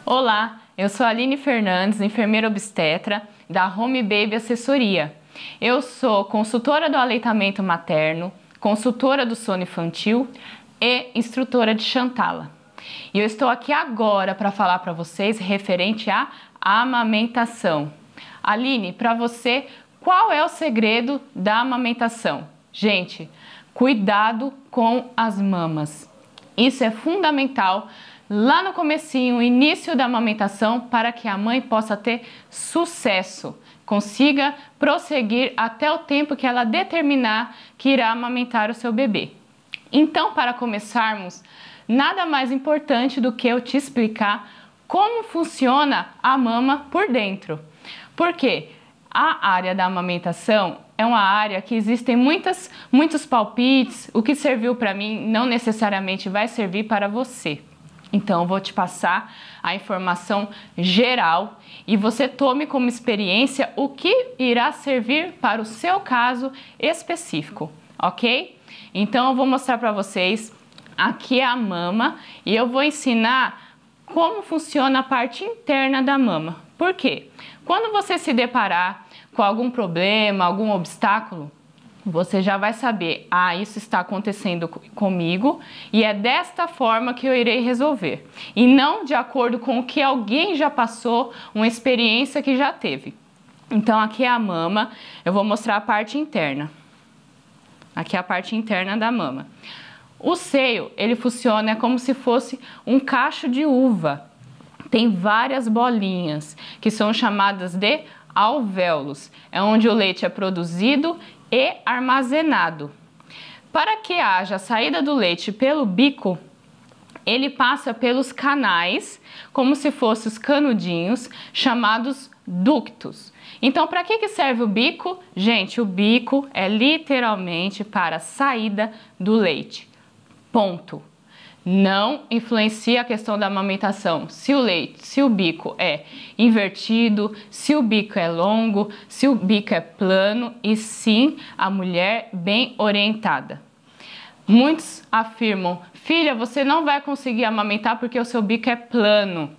Olá, eu sou a Aline Fernandes, enfermeira obstetra da Home Baby Assessoria. Eu sou consultora do aleitamento materno, consultora do sono infantil e instrutora de Chantala. E eu estou aqui agora para falar para vocês referente à amamentação. Aline, para você, qual é o segredo da amamentação? Gente, cuidado com as mamas. Isso é fundamental lá no comecinho, início da amamentação, para que a mãe possa ter sucesso, consiga prosseguir até o tempo que ela determinar que irá amamentar o seu bebê. Então, para começarmos, nada mais importante do que eu te explicar como funciona a mama por dentro. Porque a área da amamentação é uma área que existem muitos palpites. O que serviu para mim não necessariamente vai servir para você. Então, eu vou te passar a informação geral e você tome como experiência o que irá servir para o seu caso específico, ok? Então, eu vou mostrar para vocês, aqui é a mama e eu vou ensinar como funciona a parte interna da mama. Por quê? Quando você se deparar com algum problema, algum obstáculo, você já vai saber, isso está acontecendo comigo e é desta forma que eu irei resolver. E não de acordo com o que alguém já passou, uma experiência que já teve. Então, aqui é a mama, eu vou mostrar a parte interna. Aqui é a parte interna da mama. O seio, ele funciona como se fosse um cacho de uva. Tem várias bolinhas, que são chamadas de alvéolos. É onde o leite é produzido e armazenado. Para que haja a saída do leite pelo bico, ele passa pelos canais, como se fossem os canudinhos, chamados ductos. Então, para que serve o bico? Gente, o bico é literalmente para a saída do leite. Ponto. Não influencia a questão da amamentação. Se o bico é invertido, se o bico é longo, se o bico é plano, e sim a mulher bem orientada. Muitos afirmam, filha, você não vai conseguir amamentar porque o seu bico é plano.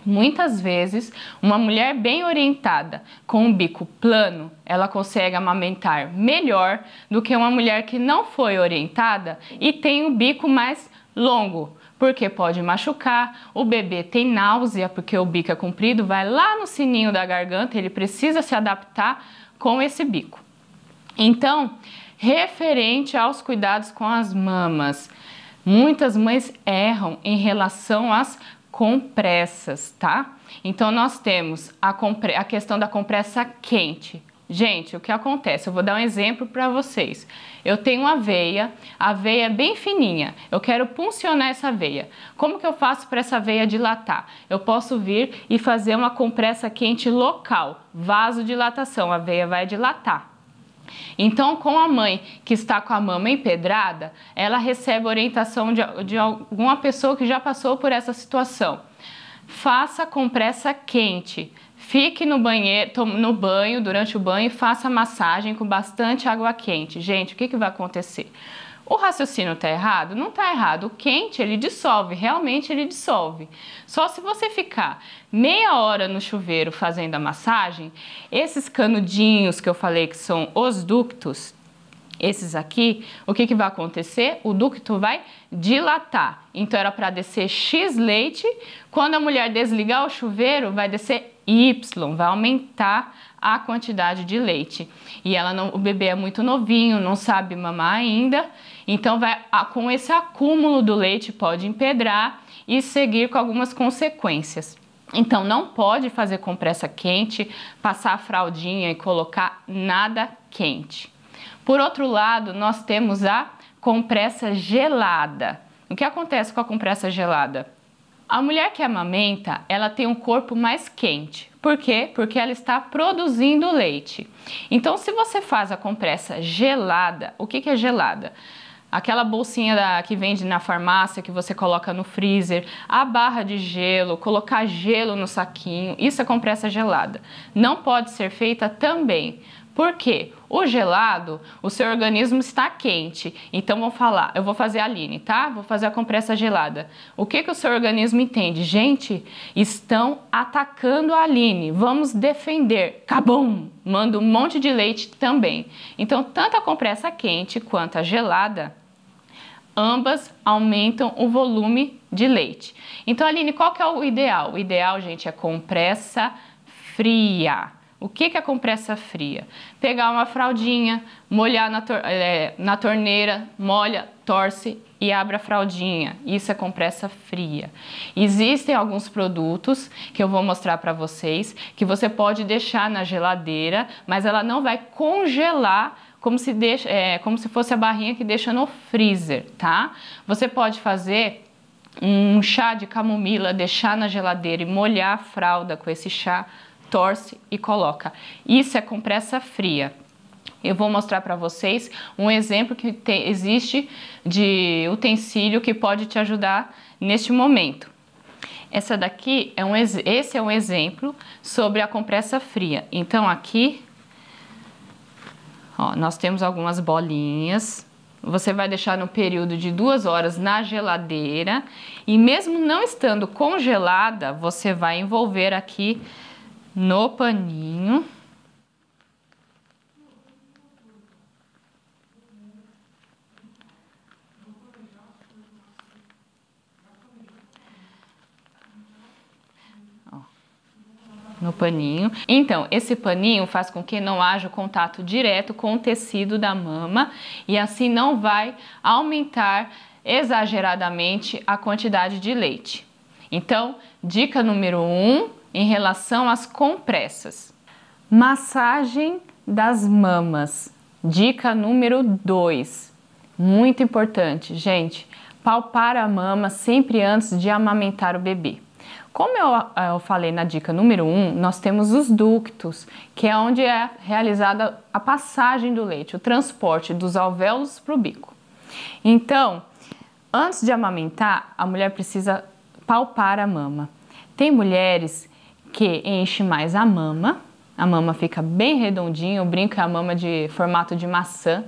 Muitas vezes, uma mulher bem orientada, com um bico plano, ela consegue amamentar melhor do que uma mulher que não foi orientada e tem um bico mais longo, porque pode machucar, o bebê tem náusea, porque o bico é comprido, vai lá no sininho da garganta, ele precisa se adaptar com esse bico. Então, referente aos cuidados com as mamas, muitas mães erram em relação às compressas, tá? Então, nós temos a questão da compressa quente. Gente, o que acontece? Eu vou dar um exemplo para vocês. Eu tenho uma veia, a veia é bem fininha, eu quero puncionar essa veia. Como que eu faço para essa veia dilatar? Eu posso vir e fazer uma compressa quente local, vasodilatação, a veia vai dilatar. Então, com a mãe que está com a mama empedrada, ela recebe orientação de alguma pessoa que já passou por essa situação. Faça compressa quente. Fique no banho, durante o banho, e faça massagem com bastante água quente. Gente, o que vai acontecer? O raciocínio está errado? Não está errado. O quente, ele dissolve, realmente ele dissolve. Só se você ficar meia hora no chuveiro fazendo a massagem, esses canudinhos que eu falei que são os ductos, esses aqui, o que vai acontecer? O ducto vai dilatar. Então, era para descer X leite. Quando a mulher desligar o chuveiro, vai descer Y, vai aumentar a quantidade de leite. E o bebê é muito novinho, não sabe mamar ainda. Então, com esse acúmulo do leite, pode empedrar e seguir com algumas consequências. Então, não pode fazer compressa quente, passar a fraldinha e colocar nada quente. Por outro lado, nós temos a compressa gelada. O que acontece com a compressa gelada? A mulher que amamenta, ela tem um corpo mais quente. Por quê? Porque ela está produzindo leite. Então, se você faz a compressa gelada, o que é gelada? Aquela bolsinha que vende na farmácia, que você coloca no freezer, a barra de gelo, colocar gelo no saquinho, isso é compressa gelada. Não pode ser feita também. Por quê? O gelado, o seu organismo está quente. Então, vamos falar, eu vou fazer a Aline, tá? Vou fazer a compressa gelada. O que o seu organismo entende? Gente, estão atacando a Aline, vamos defender. Cabum! Manda um monte de leite também. Então, tanto a compressa quente quanto a gelada, ambas aumentam o volume de leite. Então, Aline, qual que é o ideal? O ideal, gente, é compressa fria. O que é compressa fria? Pegar uma fraldinha, molhar na torneira, molha, torce e abre a fraldinha. Isso é compressa fria. Existem alguns produtos que eu vou mostrar para vocês que você pode deixar na geladeira, mas ela não vai congelar como se fosse a barrinha que deixa no freezer, tá? Você pode fazer um chá de camomila, deixar na geladeira e molhar a fralda com esse chá, torce e coloca. Isso é compressa fria. Eu vou mostrar para vocês um exemplo que existe de utensílio que pode te ajudar neste momento. Esse é um exemplo sobre a compressa fria. Então aqui, ó, nós temos algumas bolinhas. Você vai deixar no período de 2 horas na geladeira e mesmo não estando congelada, você vai envolver aqui no paninho. Ó, no paninho. Então, esse paninho faz com que não haja contato direto com o tecido da mama e assim não vai aumentar exageradamente a quantidade de leite. Então, dica número 1, em relação às compressas. Massagem das mamas. Dica número 2. Muito importante, gente. Palpar a mama sempre antes de amamentar o bebê. Como eu falei na dica número 1, nós temos os ductos, que é onde é realizada a passagem do leite, o transporte dos alvéolos para o bico. Então, antes de amamentar, a mulher precisa palpar a mama. Tem mulheres que enche mais a mama fica bem redondinha, eu brinco, é a mama de formato de maçã.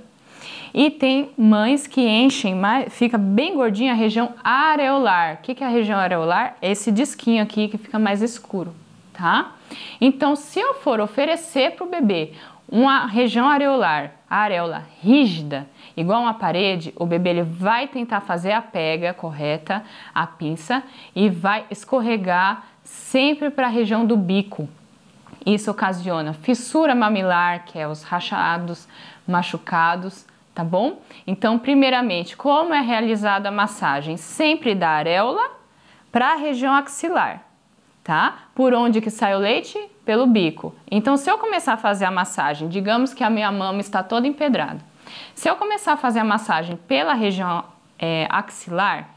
E tem mães que enchem mais, fica bem gordinha a região areolar. O que é a região areolar? É esse disquinho aqui que fica mais escuro, tá? Então, se eu for oferecer para o bebê uma região areolar, a areola rígida, igual uma parede, o bebê ele vai tentar fazer a pega correta, a pinça, e vai escorregar sempre para a região do bico. Isso ocasiona fissura mamilar, que é os rachados, machucados, tá bom? Então, primeiramente, como é realizada a massagem? Sempre da areola para a região axilar, tá? Por onde que sai o leite? Pelo bico. Então, se eu começar a fazer a massagem, digamos que a minha mama está toda empedrada. Se eu começar a fazer a massagem pela região axilar,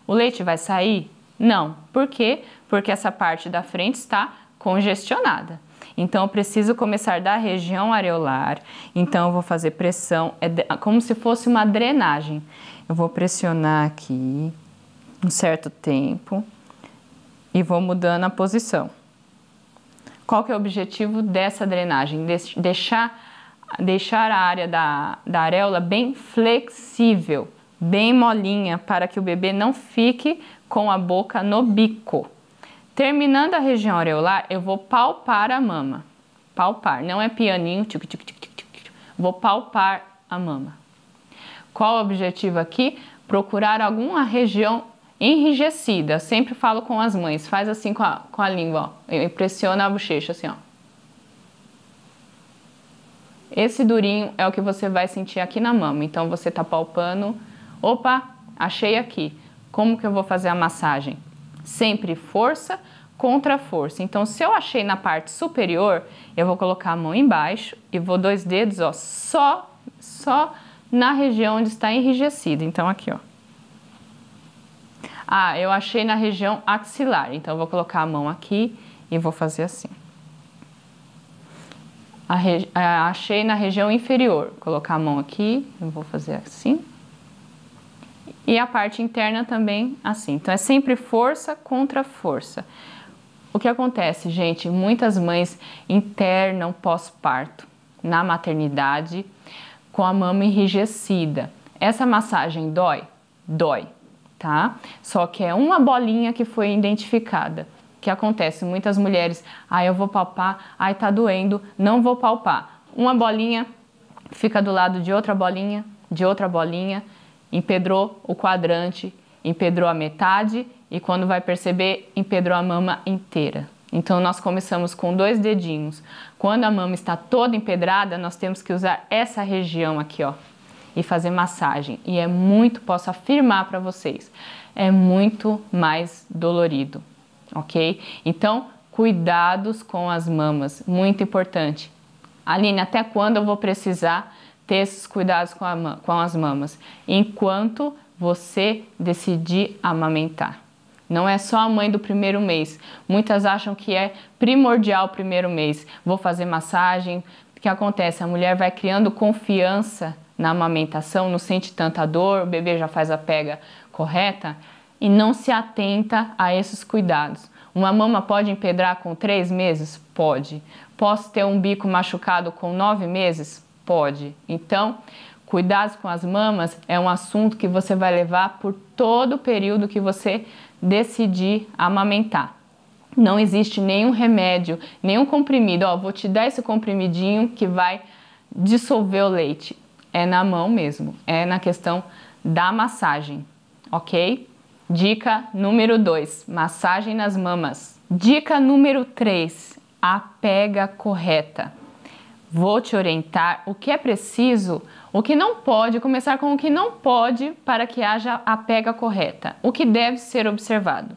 o leite vai sair? Não. Por quê? Porque essa parte da frente está congestionada. Então, eu preciso começar da região areolar. Então, eu vou fazer pressão, como se fosse uma drenagem. Eu vou pressionar aqui um certo tempo e vou mudando a posição. Qual que é o objetivo dessa drenagem? Deixar a área da areola bem flexível, bem molinha, para que o bebê não fique com a boca no bico. Terminando a região areolar, eu vou palpar a mama. Palpar, não é pianinho, vou palpar a mama. Qual o objetivo aqui? Procurar alguma região enrijecida. Eu sempre falo com as mães, faz assim com a língua, ó. Pressiona a bochecha assim, ó. Esse durinho é o que você vai sentir aqui na mama. Então, você tá palpando. Opa, achei aqui. Como que eu vou fazer a massagem? Sempre força contra força. Então, se eu achei na parte superior, eu vou colocar a mão embaixo e vou 2 dedos, ó, só na região onde está enrijecido. Então, aqui, ó. Ah, eu achei na região axilar. Então, eu vou colocar a mão aqui e vou fazer assim. Achei na região inferior. Colocar a mão aqui, eu vou fazer assim. E a parte interna também assim. Então, é sempre força contra força. O que acontece, gente? Muitas mães internam pós-parto, na maternidade com a mama enrijecida. Essa massagem dói? Dói, tá? Só que é uma bolinha que foi identificada. O que acontece? Muitas mulheres, eu vou palpar, tá doendo, não vou palpar. Uma bolinha fica do lado de outra bolinha, empedrou o quadrante, empedrou a metade e quando vai perceber, empedrou a mama inteira. Então nós começamos com 2 dedinhos. Quando a mama está toda empedrada, nós temos que usar essa região aqui, ó, e fazer massagem. E é muito, posso afirmar para vocês, é muito mais dolorido, ok? Então, cuidados com as mamas, muito importante. Aline, até quando eu vou precisar ter esses cuidados com as mamas? Enquanto você decidir amamentar. Não é só a mãe do primeiro mês. Muitas acham que é primordial o primeiro mês. Vou fazer massagem. O que acontece? A mulher vai criando confiança na amamentação, não sente tanta dor, o bebê já faz a pega correta e não se atenta a esses cuidados. Uma mama pode empedrar com 3 meses? Pode. Posso ter um bico machucado com 9 meses? Pode. Então, cuidados com as mamas é um assunto que você vai levar por todo o período que você decidir amamentar. Não existe nenhum remédio, nenhum comprimido. Vou te dar esse comprimidinho que vai dissolver o leite. É na mão mesmo, é na questão da massagem, ok? Dica número 2, massagem nas mamas. Dica número 3, a pega correta. Vou te orientar o que é preciso, o que não pode, começar com o que não pode para que haja a pega correta, o que deve ser observado.